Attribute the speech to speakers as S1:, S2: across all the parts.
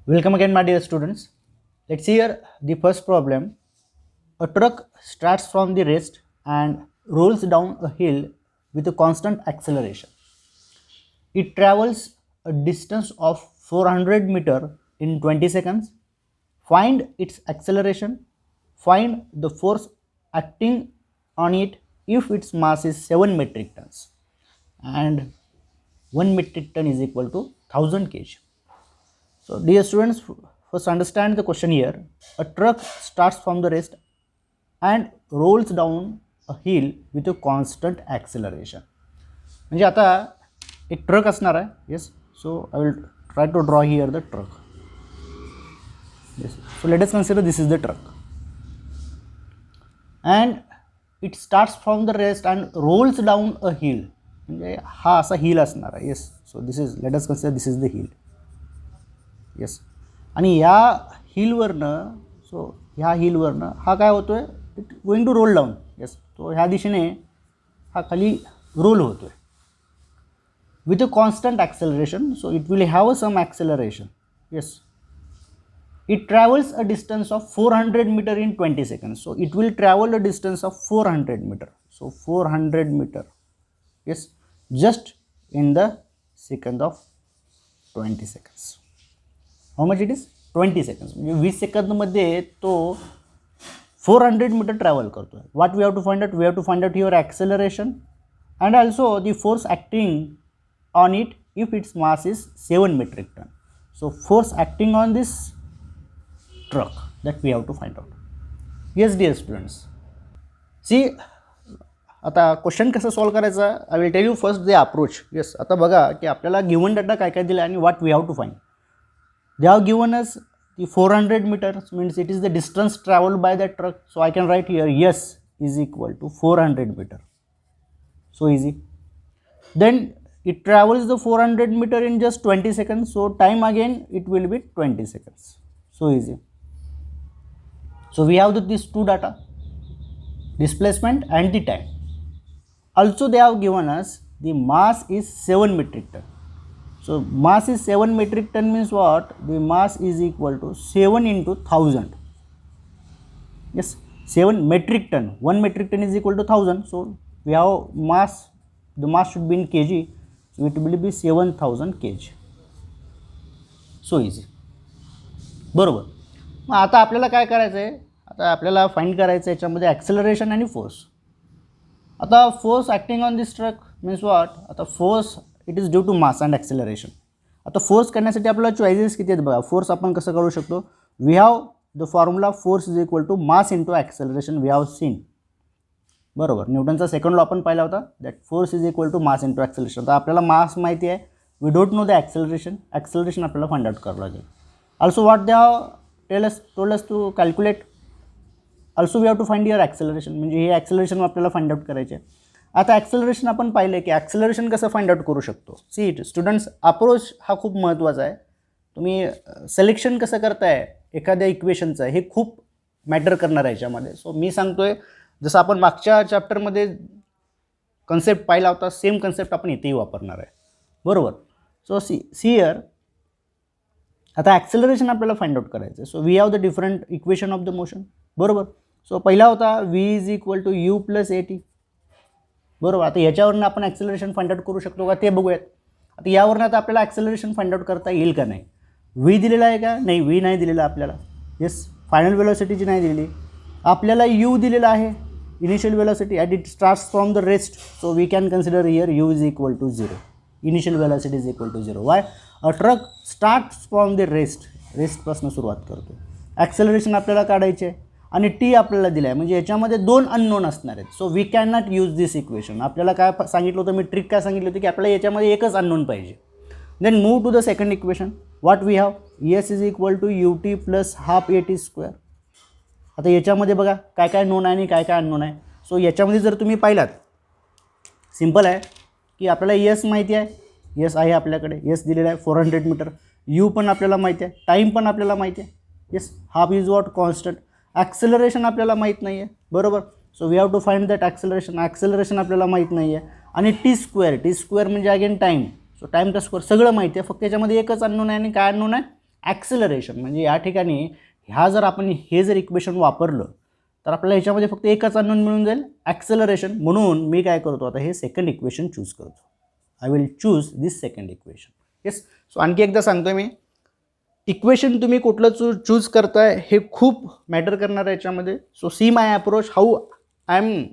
S1: Welcome again, my dear students. Let's see here the first problem. A truck starts from the rest and rolls down a hill with a constant acceleration. It travels a distance of 400 meter in 20 seconds. Find its acceleration. Find the force acting on it if its mass is 7 metric tons and 1 metric ton is equal to 1000 kg. So dear students, first understand the question here. A truck starts from the rest and rolls down a hill with a constant acceleration. म्हणजे आता एक truck असणार आहे. Yes, so I will try to draw here the truck. Yes, so let us consider this is the truck and it starts from the rest and rolls down a hill. म्हणजे हा असा hill असणार आहे. Yes, so this is, let us consider this is the hill. Yes, आणि या हिलवरनं, so ह्या हिलवरनं हा काय होतो आहे, it going to roll down. Yes, तो ह्या दिशेने हा खाली रोल होतो आहे with a constant acceleration. So it will have some acceleration. Yes, it travels a distance of 400 metre in 20 second. So it will travel a distance of 400 metre. So 400 metre. Yes, just in the second of 20 seconds. How much it is 20 seconds. म्हणजे 20 सेकंदमध्ये तो 400 metre travel करतो आहे. What we have to find out? We have to find out your acceleration and also the force acting on it if its mass is 7 metric ton. So force acting on this truck that we have to find out. Yes dear students, see आता question कसं solve करायचा, I will tell you first the approach. Yes, आता बघा की आपल्याला given data काय काय दिला आणि what we have to find. They have given us the 400 meters, means it is the distance traveled by the truck. So I can write here S is equal to 400 meter. So easy. Then it travels the 400 meter in just 20 seconds. So time again it will be 20 seconds. So easy. So we have these two data, displacement and the time. Also they have given us the mass is 7 metric ton. So mass is 7 metric ton means what? The mass is equal to 7 into 1000. Yes, 7 metric ton. 1 metric ton is equal to 1000. So we have mass, the mass should be in kg. So it will be 7000 kg. So easy. बरोबर. मग आता आपल्याला काय करायचं आहे? आता आपल्याला find करायचं आहे याच्यामध्ये ॲक्सेलरेशन आणि फोर्स. आता force acting on this truck means what? आता force it is due to mass and acceleration. आता फोर्स करण्यासाठी आपल्याला चॉईसेस किती आहेत बघा. फोर्स आपण कसं करू शकतो? We have the formula force is equal to mass into acceleration. We have seen. बरोबर, न्यूटनचा सेकंड लॉ आपण पाहिला होता, that force is equal to mass into acceleration. आता आपल्याला मास माहिती आहे, we don't know the acceleration. Acceleration आपल्याला फाइंड आउट करावं लागेल. Also what they have told us to calculate. Also we have to find your acceleration. म्हणजे हे acceleration आपल्याला फाइंड आउट करायचे. आता ॲक्सेलरेशन आपण पाहिलं की ॲक्सेलरेशन कसं फाइंड आउट करू शकतो. सी इट स्टुडंट्स, अप्रोच हा खूप महत्त्वाचा आहे. तुम्ही सिलेक्शन कसं करताय एखाद्या इक्वेशनचं हे खूप मॅटर करणार आहे याच्यामध्ये. सो मी सांगतोय, जसं आपण मागच्या चॅप्टरमध्ये कन्सेप्ट पाहिला होता, सेम कन्सेप्ट आपण इथेही वापरणार आहे. बरोबर. सो सी हिअर, आता ॲक्सेलरेशन आपल्याला फाइंड आउट करायचं आहे. So we have the different equation of the motion. बरोबर. सो पहिला होता V is equal to you plus A T. बरोबर. आता याच्यावरनं आपण ॲक्सेलरेशन फाइंड आउट करू शकतो का ते बघूयात. आता यावरनं आता आपल्याला ॲक्सेलरेशन फाइंड आउट करता येईल का नाही. व्ही दिलेला आहे का? नाही, व्ही नाही दिलेला आपल्याला. येस, फायनल वेलोसिटीची नाही दिलेली आपल्याला. यू दिलेला आहे, initial velocity at it starts from the rest. So we can consider here u is equal to 0. Initial velocity is equal to 0. Why? A truck starts from the rest. रेस्टपासून सुरुवात करतो. Acceleration आपल्याला काढायचे आहे आणि T आपल्याला दिला आहे, म्हणजे याच्यामध्ये 2 अननोन असणार आहेत. So we can not use this equation. आपल्याला काय सांगितलं होतं, मी ट्रिक काय सांगितली होती की आपल्याला याच्यामध्ये एकच अननोन पाहिजे. Then move to the second equation. What we have? S is equal to U T plus half A T square. आता याच्यामध्ये बघा काय काय नोन आहे आणि काय काय अननोन आहे. सो याच्यामध्ये जर तुम्ही पाहिलात, सिम्पल आहे की आपल्याला एस माहिती आहे. एस आहे आपल्याकडे, एस दिलेला आहे 400 मीटर. यू पण आपल्याला माहिती आहे, टाईम पण आपल्याला माहिती आहे. Yes, half is what? Constant. Acceleration आपल्याला माहीत नाही आहे. बरोबर. So we have to find that acceleration. Acceleration आपल्याला माहीत नाही आहे. आणि टी स्क्वेअर. टी स्क्वेअर म्हणजे अगेन टाईम. सो टाईमचा स्क्वेअर सगळं माहिती आहे, फक्त याच्यामध्ये एकच अननोन आहे. आणि काय अननोन आहे? ॲक्सेलरेशन म्हणजे या ठिकाणी ह्या जर आपण हे जर इक्वेशन वापरलं तर आपल्याला ह्याच्यामध्ये फक्त एकच अननोन मिळून जाईल, ॲक्सेलरेशन. म्हणून मी काय करतो आता, हे सेकंड इक्वेशन चूज करतो. I will choose this second equation. Yes. So आणखी एकदा सांगतोय मी, इक्वेशन तुम्ही कुठलं चूज करताय हे खूप मॅटर करणार आहे याच्यामध्ये. So see my approach, how I am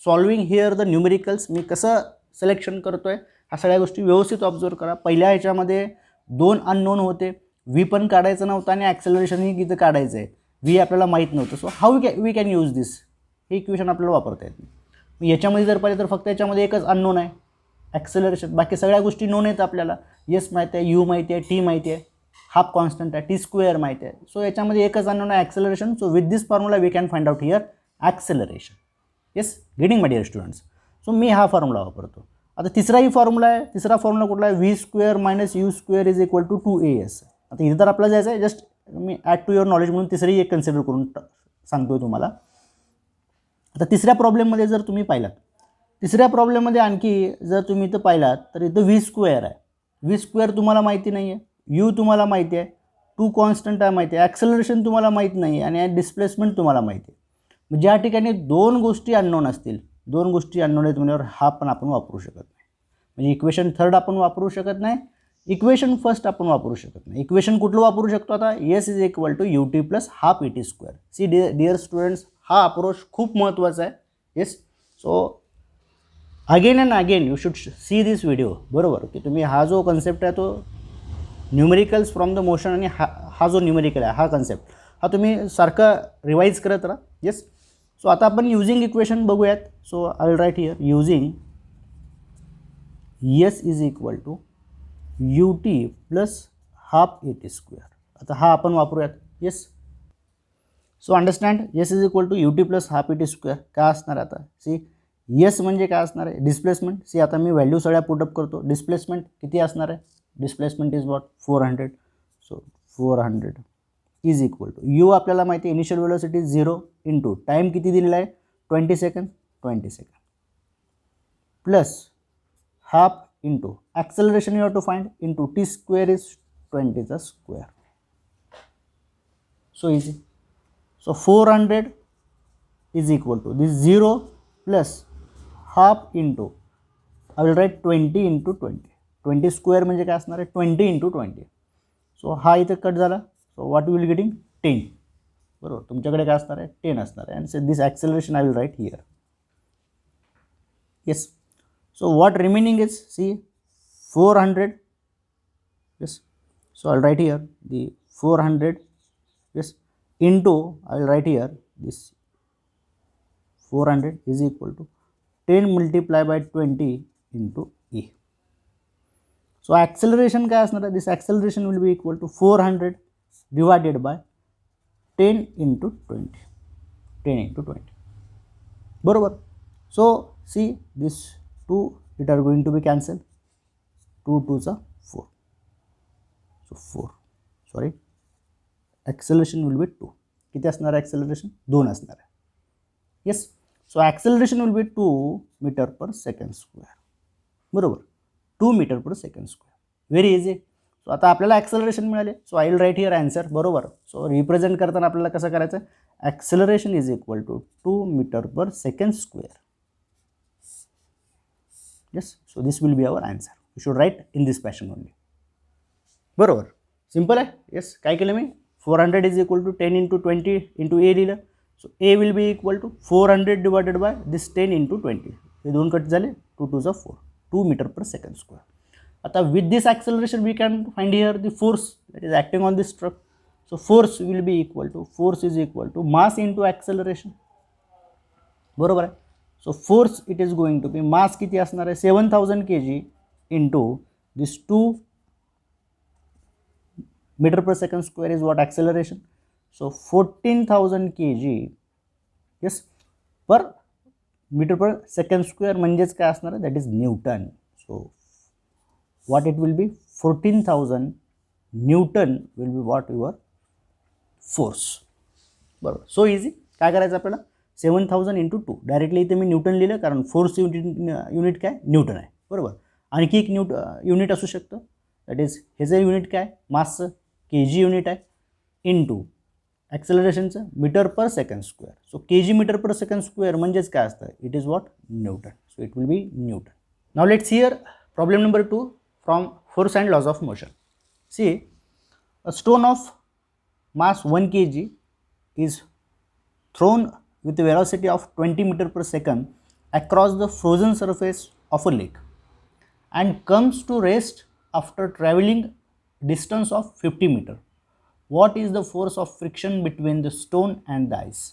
S1: solving here the numericals. मी कसं सिलेक्शन करतो आहे ह्या सगळ्या गोष्टी व्यवस्थित ऑब्झर्व करा. पहिल्या ह्याच्यामध्ये 2 अननोन होते, व्ही पण काढायचं नव्हतं आणि ॲक्सेलरेशनही किती काढायचं आहे, व्ही आपल्याला माहीत नव्हतं. So how we can use this, हे इक्वेशन आपल्याला वापरता येत नाही. याच्यामध्ये जर पाहिजे तर फक्त याच्यामध्ये एकच अननोन आहे, ॲक्सेलरेशन. बाकी सगळ्या गोष्टी नोन आहेत आपल्याला. येस माहिती आहे, यू माहिती आहे, टी माहिती आहे, हाफ कॉन्स्टंट आहे, टी स्क्वेअर माहिती आहे. सो याच्यामध्ये एकच अननोन आहे, acceleration. So with this formula we can find out here acceleration. Yes, getting my dear students. So मी हा फॉर्म्युला वापरतो. आता तिसराही फॉर्म्युला आहे. तिसरा फॉर्म्युला कुठला आहे, V square minus U square is equal to 2as. आता इथं तर आपल्याला जायचं आहे, जस्ट मी ॲड टू युअर नॉलेज म्हणून तिसरी एक कन्सिडर करून सांगतोय तुम्हाला. आता तिसऱ्या प्रॉब्लेममध्ये जर तुम्ही पाहिलात, तिसऱ्या प्रॉब्लेममध्ये आणखी जर तुम्ही इथं पाहिलात तर इथं व्ही स्क्वेअर आहे. व्ही स्क्वेअर तुम्हाला माहिती नाही आहे, यू तुम्हाला माहिती आहे, 2 कॉन्स्टंट आहे माहिती आहे, ॲक्सेलरेशन तुम्हाला माहीत नाही आहे आणि डिस्प्लेसमेंट तुम्हाला माहिती आहे. ज्या ठिकाणी 2 गोष्टी अननोन असतील, 2 गोष्टी अननोन आहेत म्हणल्यावर हा पण आपण वापरू शकत नाही. म्हणजे इक्वेशन थर्ड आपण वापरू शकत नाही, इक्वेशन फर्स्ट आपण वापरू शकत नाही. इक्वेशन कुठलं वापरू शकतो आता, S is equal to U T plus half E T square. See dear students, हा अप्रोच खूप महत्त्वाचा आहे. Yes. So again and again you should see this video. बरोबर की तुम्ही हा जो कन्सेप्ट आहे तो न्यूमेरिकल्स फ्रॉम द मोशन आणि हा जो न्यूमेरिकल आहे हा कन्सेप्ट हा तुम्ही सारखा रिवाईज करत राहा. येस. सो आता आपण युजिंग इक्वेशन बघूयात. So I will write here using S is equal to U T plus half A T square. आता हा आपण वापरूयात. Yes. So understand, S is equal to U T plus half A T square काय असणार आता, C yes म्हणजे काय असणार आहे, डिस्प्लेसमेंट. सी आता मी व्हॅल्यू सगळ्या पुटअप करतो. डिस्प्लेसमेंट किती असणार आहे, displacement is what 400. So 400 is equal to U आपल्याला माहिती आहे इनिशियल वेलोसिटी 0 इंटू टाईम किती दिलेला आहे 20 second, 20 second plus half into acceleration you have to find into t square is 20चा square. So easy. So 400 is equal to this 0 plus half into I will write 20 into 20. 20 square म्हणजे काय असणार आहे 20 into 20. So हा इथं cut झाला. So what will getting 10. बरोबर, तुमच्याकडे काय असणार आहे 10 असणार आहे. And this acceleration I will write here. Yes. So what remaining is see 400. Yes. So I will write here the 400. Yes. Into I will write here this 400 is equal to 10 multiply by 20 into e. So acceleration काय असणार आहे, this acceleration will be equal to 400 divided bye 10 into 20. 10 into 20. बरोबर. So see this 2 it are going to be cancel. 2 2चा 4. So 4 sorry acceleration will be 2. किती असणार आहे acceleration 2 असणार आहे. Yes. So acceleration will be 2 metre per second square. बरोबर, 2 metre per second square. Very easy. So आता आपल्याला ॲक्सेलरेशन मिळाले. So I will write here answer. बरोबर. सो रिप्रेझेंट करताना आपल्याला कसं करायचं, acceleration is equal to 2 metre per second square. Yes. So this will be our answer. You should write in this fashion only. बरोबर, सिम्पल आहे. Yes. काय केलं मी 400 is equal to 10 into 20 into a लिहिलं. So a will be equal to 400 divided by this 10 into 20. हे 2 cut झाले. 2 2चा 4. 2 metre per second square. आता with this acceleration we can find here the force that is acting on this truck. So force will be equal to force is equal to mass into acceleration. बरोबर आहे. So force it is going to be mass किती असणार आहे 7000 kg into this 2 metre per second square is what acceleration. So 14,000 kg yes per metre per second square म्हणजेच काय असणार आहे that is newton. So what it will be 14,000 Newton will be what your force. बरोबर. So easy. काय करायचं आपल्याला 7000 into 2. Directly इथे मी Newton लिहिलं कारण फोर्स युनिट काय न्यूटन आहे. बरोबर. आणखी एक युनिट असू शकतं दॅट इज ह्याचं युनिट काय मासचं के जी युनिट आहे इंटू ॲक्सेलरेशनचं metre per second square. So K G metre per second square म्हणजेच काय असतं, it is what, newton. So it will be newton. Now let's here problem number 2 from force and laws of motion. See a stone of mass 1 kg is thrown with a velocity of 20 meter per second across the frozen surface of a lake and comes to rest after traveling distance of 50 meter. What is the force of friction between the stone and the ice?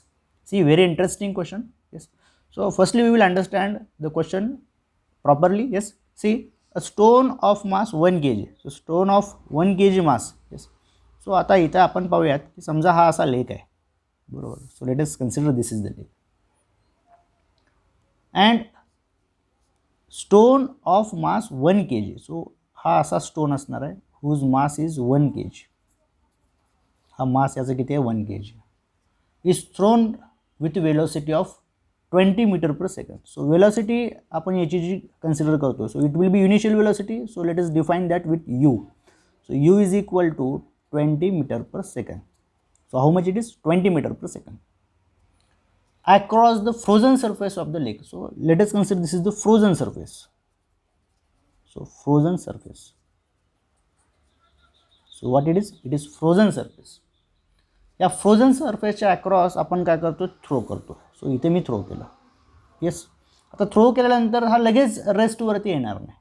S1: See, very interesting question. Yes. So firstly we will understand the question properly. Yes. See, a stone of mass 1 kg. So stone of 1 kg mass. Yes. So आता इथं आपण पाहूयात की समजा हा असा लेक आहे, बरोबर. So let us consider this is the lake and stone of mass 1 kg. So हा असा स्टोन असणार आहे हुज मास इज 1 kg. हा मास याचं किती आहे, 1 kg. Is thrown with velocity of 20 metre per second. So velocity आपण याची जी कन्सिडर करतो, so it will be initial velocity. So let us define that with U. So U is equal to 20 meter per second. So how much it is? 20 meter per second across the frozen surface of the lake. So let us consider this is the frozen surface. So frozen surface. So what it is? It is frozen surface. या frozen सरफेसच्या across आपण काय करतो, throw करतो. So इथे मी throw केलं. Yes. आता थ्रो केल्यानंतर हा लगेच रेस्टवरती येणार नाही.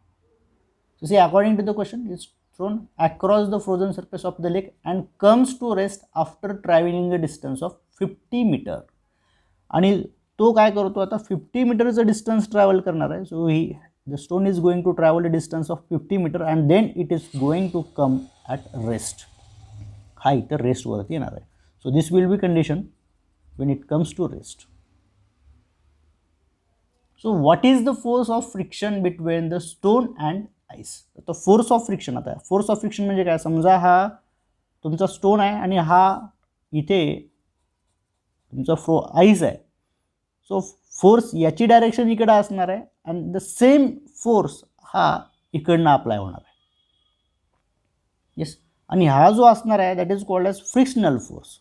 S1: So see according to the question is thrown across the frozen surface of the lake and comes to rest after traveling a distance of 50 meter. आणि तो काय करतो आता 50 मीटरचं डिस्टन्स ट्रॅव्हल करणार आहे. सो ही the stone is going to travel a distance of 50 metre and then it is going to come at rest. हा इथं रेस्टवरती येणार आहे. So this will be condition when it comes to rest. So what is the force of friction between the stone and ice. तर force of friction, आता force of friction म्हणजे काय, समजा हा तुमचा स्टोन आहे आणि हा इथे तुमचा आईस आहे. सो फोर्स याची डायरेक्शन इकडे असणार आहे अँड द सेम फोर्स हा इकडनं अप्लाय होणार आहे. येस. आणि हा जो असणार आहे that is called as frictional force.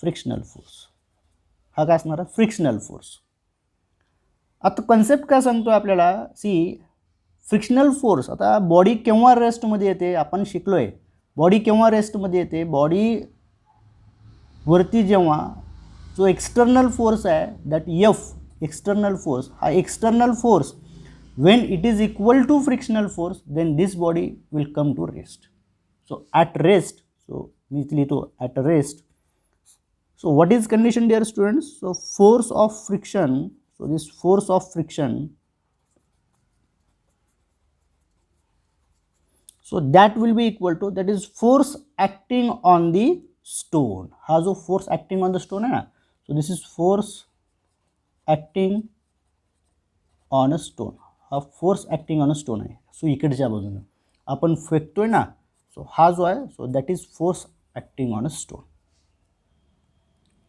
S1: Frictional force हा काय असणार आहे, फ्रिक्शनल फोर्स. आता कन्सेप्ट काय सांगतो आपल्याला, सी फ्रिक्शनल फोर्स. आता बॉडी केव्हा रेस्टमध्ये येते आपण शिकलो आहे. बॉडी केव्हा रेस्टमध्ये येते, बॉडी वरती जेव्हा जो एक्सटर्नल फोर्स आहे दॅट एफ एक्सटर्नल फोर्स, हा external force when it is equal to frictional force then this body will come to rest. So at rest, so मी लिहितो at rest. So what is condition dear students. So force of friction. So this force of friction, so that will be equal to, that is force acting on the stone. हा जो force acting on the stone है ना, so this is force acting on a stone. हा force acting on a stone आहे. So इकडच्या बाजूने आपण फेकतोय ना, सो हा जो आहे, so that is force acting on a stone.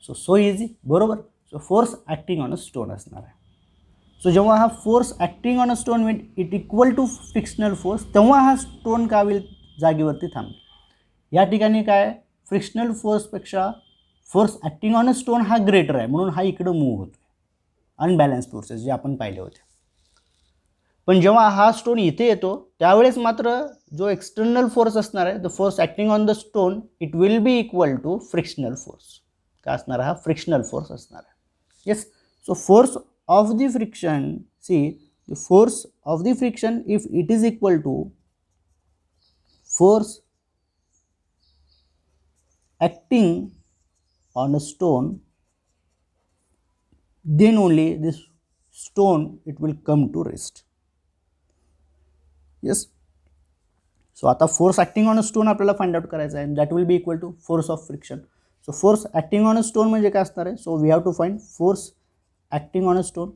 S1: So easy, बरोबर. So force acting on a stone असणार आहे. सो जेव्हा हा force acting on a stone will it equal to frictional force, तेव्हा हा स्टोन काय होईल, जागेवरती थांबेल. या ठिकाणी काय, फ्रिक्शनल फोर्सपेक्षा force acting on a stone हा ग्रेटर आहे म्हणून हा इकडं मूव्ह होतो. अनबॅलन्स फोर्सेस जे आपण पाहिले होते. पण जेव्हा हा स्टोन इथे येतो त्यावेळेस मात्र जो एक्सटर्नल फोर्स असणार आहे, the force acting on the stone, it will be equal to frictional force. काय असणार, हा फ्रिक्शनल फोर्स असणार आहे. Yes. So force of the friction, see the force of the friction if it is equal to force acting on a stone, then only this stone it will come to rest. Yes. So आता force acting on a stone आपल्याला find out करायचा आहे, that will be equal to force of friction. So force acting on a stone म्हणजे काय असणार आहे, so we have to find force acting on a stone.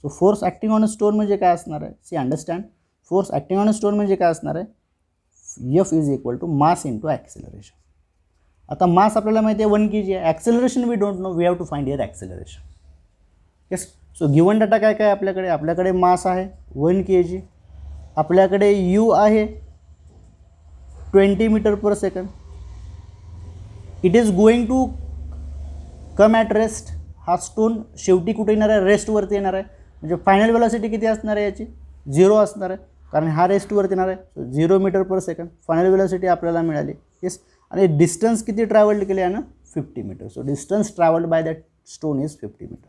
S1: So force acting on a stone म्हणजे काय असणार आहे, see understand, force acting on a stone म्हणजे काय असणार आहे, F is equal to mass into acceleration. आता मास आपल्याला माहिती आहे 1 kg आहे, acceleration we don't know, we have to find here acceleration. Yes. So given data काय काय आपल्याकडे, आपल्याकडे मास आहे 1 kg आपल्याकडे यू आहे 20 metre per second. It is going to come at rest. हा स्टोन शेवटी कुठे येणार आहे? रेस्टवरती येणार आहे. म्हणजे फायनल वेलॉसिटी किती असणार आहे याची? 0 असणार आहे, कारण हा रेस्टवरती येणार आहे. 0 metre per second final velocity आपल्याला मिळाली. येस. आणि डिस्टन्स किती ट्रॅव्हल्ड केले आहे ना? 50 metre. So distance travelled by that stone is 50 metre.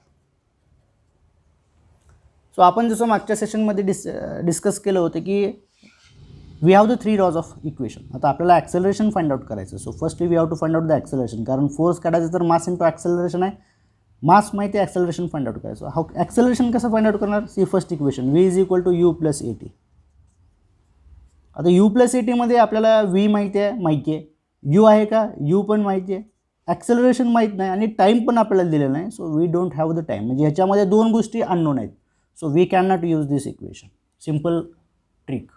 S1: So आपण जसं मागच्या सेशनमध्ये डिस्कस केलं होतं की we have the 3 laws of equation. आता आपल्याला ॲक्सेलरेशन फाइंड आउट करायचं. So firstly we have to find out the acceleration, कारण फोर्स काढायचं तर मास इंटू ॲक्सेलरेशन आहे. मास माहिती आहे, ॲक्सेलरेशन फाइंड आउट करायचं. हाऊ ॲक्सेलरेशन कसं फाइंड आउट करणार? See first equation V is equal to you plus A t. आता यू प्लस ए टीमध्ये आपल्याला व्ही माहिती आहे. यू आहे का? यू पण माहिती आहे. ॲक्सेलरेशन माहीत नाही आणि टाईम पण आपल्याला दिलेला नाही. So we don't have the time. म्हणजे ह्याच्यामध्ये 2 गोष्टी अननोन आहेत. So we can not use this equation. Simple trick.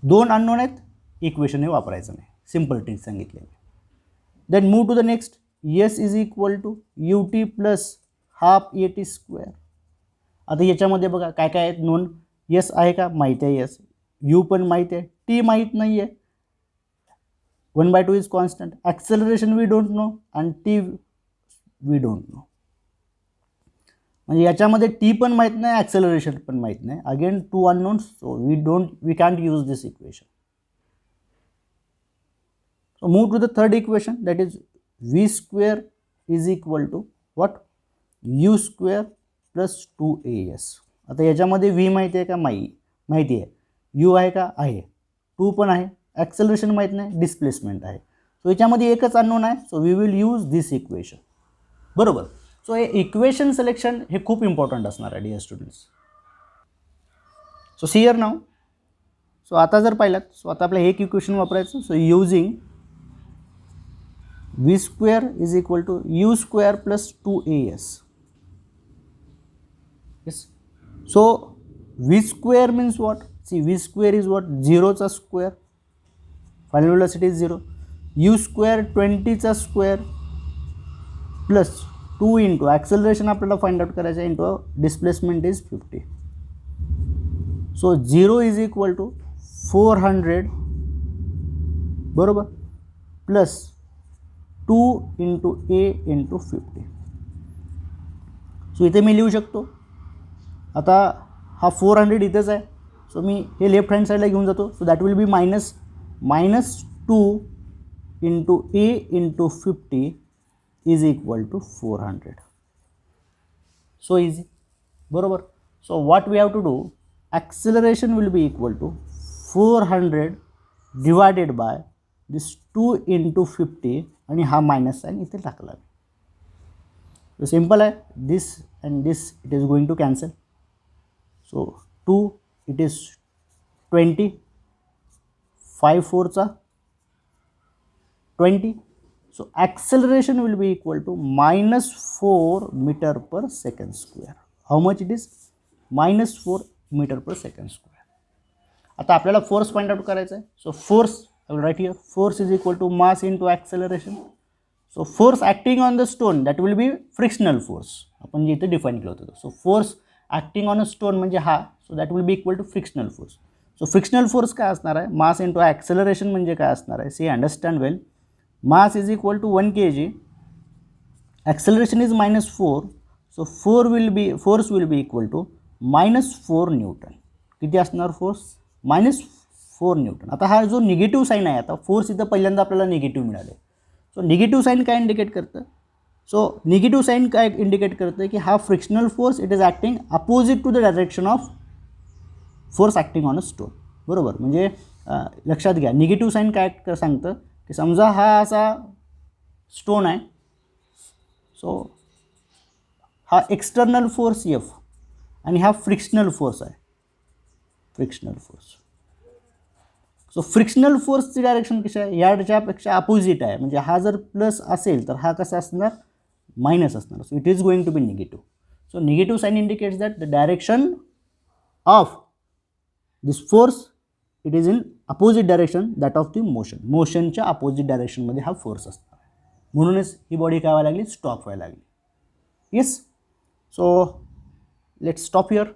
S1: 2 unknown आहेत, इक्वेशन हे वापरायचं नाही. सिम्पल ट्रिक सांगितलेली. Then move to the next. S is equal to U T plus half A T square. आता याच्यामध्ये बघा काय काय आहेत नोन. एस आहे का? माहीत आहे एस. यू पण माहीत आहे. टी माहीत नाही आहे. 1/2 is constant. Acceleration we don't know आणि टी वी डोंट नो. म्हणजे याच्यामध्ये टी पण माहीत नाही, ॲक्सेलरेशन पण माहीत नाही. Again 2 unknowns. So we can't use this equation. So move to the third equation, that is v square is equal to what? U square plus 2as. आता याच्यामध्ये व्ही माहिती आहे का? माहिती आहे. यू आहे का? आहे. 2 पण आहे. ॲक्सेलरेशन माहीत नाही, डिस्प्लेसमेंट आहे. सो याच्यामध्ये एकच अननोन आहे. So we will use this equation. बरोबर. सो हे इक्वेशन सिलेक्शन हे खूप इम्पॉर्टंट असणार आहे dear students. So see here now. So आता जर पाहिलात, सो आता आपलं एक इक्वेशन वापरायचं. So using V square is equal to U square plus 2as. Yes. So V square means what? See V square is what? 0चा square. Final velocity is 0. U square 20चा square plus 2 into acceleration आपल्याला find out करायचं आहे into displacement is 50. So 0 is equal to 400 बरोबर plus 2 into a into 50. So इथे मी लिहू शकतो. आता हा 400 इथेच आहे. सो मी हे लेफ्ट हँड साईडला घेऊन जातो. So that will be minus 2 into a into 50 is equal to 400. So easy. बरोबर. So what we have to do? Acceleration will be equal to 400 divided by this 2 into 50 आणि हा minus sign इथे टाकला. So simple आहे. This and this it is going to cancel. So 2 it is 20. 5 4 20. So acceleration will be equal to -4 meter per second square. How much it is? -4 meter per second square. आता आपल्याला force find out करायचा आहे. So force I will write here. Force is equal to mass into acceleration. So force acting on the stone, that will be frictional force. आपण जे इथे define केलं होतं. So force acting on a stone म्हणजे हा. So that will be equal to frictional force. So frictional force काय असणार आहे? Mass into acceleration म्हणजे काय असणार आहे? See, understand well. Mass is equal to 1 kg, acceleration is -4, so force will be equal to -4 Newton. किती असणार force? -4 Newton. आता हा जो निगेटिव्ह साईन आहे, आता फोर्स इथं पहिल्यांदा आपल्याला निगेटिव्ह मिळाले. सो निगेटिव्ह साईन काय इंडिकेट करतं? सो निगेटिव्ह साईन काय इंडिकेट करतं की हा frictional force it is acting opposite to the direction of force acting on a stone. बरोबर. म्हणजे लक्षात घ्या, निगेटिव्ह साईन काय सांगतं की समजा हा असा स्टोन आहे. सो हा एक्सटर्नल फोर्स एफ आणि हा फ्रिक्शनल फोर्स आहे. Frictional force. सो फ्रिक्शनल फोर्सची डायरेक्शन कशी आहे? याच्यापेक्षा अपोजिट आहे. म्हणजे हा जर प्लस असेल तर हा कसा असणार? मायनस असणार. So it is going to be negative. So negative sign indicates that the direction of this force it is in opposite direction that of the motion. मोशनच्या अपोजिट डायरेक्शनमध्ये हा फोर्स असणार. म्हणूनच ही बॉडी काय व्हायला लागली? स्टॉप व्हायला लागली. Yes. So let's stop here.